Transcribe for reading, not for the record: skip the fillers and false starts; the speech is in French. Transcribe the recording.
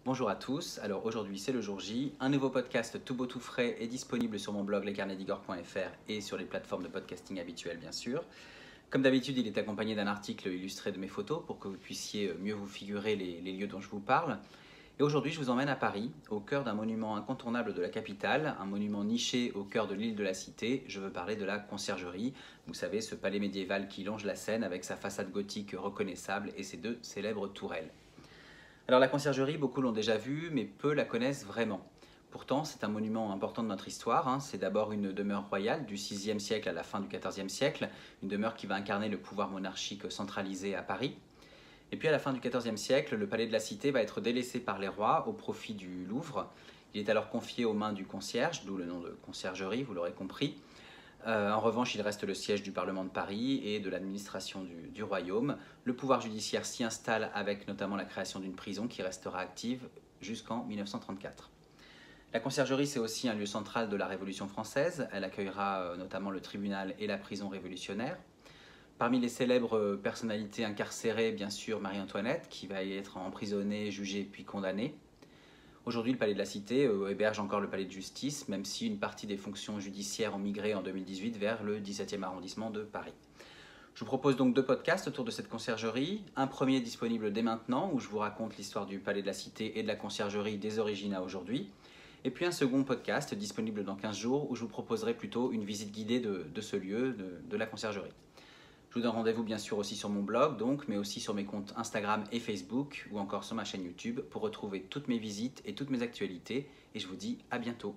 Bonjour à tous, alors aujourd'hui c'est le jour J, un nouveau podcast tout beau tout frais est disponible sur mon blog lescarnetsdigor.fr et sur les plateformes de podcasting habituelles bien sûr. Comme d'habitude il est accompagné d'un article illustré de mes photos pour que vous puissiez mieux vous figurer les lieux dont je vous parle. Et aujourd'hui je vous emmène à Paris, au cœur d'un monument incontournable de la capitale, un monument niché au cœur de l'île de la Cité, je veux parler de la Conciergerie, vous savez ce palais médiéval qui longe la Seine avec sa façade gothique reconnaissable et ses deux célèbres tourelles. Alors la Conciergerie, beaucoup l'ont déjà vue, mais peu la connaissent vraiment. Pourtant, c'est un monument important de notre histoire. C'est d'abord une demeure royale du VIe siècle à la fin du XIVe siècle, une demeure qui va incarner le pouvoir monarchique centralisé à Paris. Et puis à la fin du XIVe siècle, le palais de la Cité va être délaissé par les rois au profit du Louvre. Il est alors confié aux mains du concierge, d'où le nom de Conciergerie, vous l'aurez compris. En revanche, il reste le siège du Parlement de Paris et de l'administration du royaume. Le pouvoir judiciaire s'y installe avec notamment la création d'une prison qui restera active jusqu'en 1934. La Conciergerie, c'est aussi un lieu central de la Révolution française. Elle accueillera notamment le tribunal et la prison révolutionnaire. Parmi les célèbres personnalités incarcérées, bien sûr Marie-Antoinette, qui va y être emprisonnée, jugée puis condamnée. Aujourd'hui, le palais de la Cité héberge encore le palais de justice, même si une partie des fonctions judiciaires ont migré en 2018 vers le 17e arrondissement de Paris. Je vous propose donc deux podcasts autour de cette conciergerie. Un premier disponible dès maintenant, où je vous raconte l'histoire du palais de la Cité et de la conciergerie des origines à aujourd'hui. Et puis un second podcast disponible dans 15 jours, où je vous proposerai plutôt une visite guidée de ce lieu, de la conciergerie. Je vous donne rendez-vous bien sûr aussi sur mon blog, mais aussi sur mes comptes Instagram et Facebook, ou encore sur ma chaîne YouTube pour retrouver toutes mes visites et toutes mes actualités. Et je vous dis à bientôt.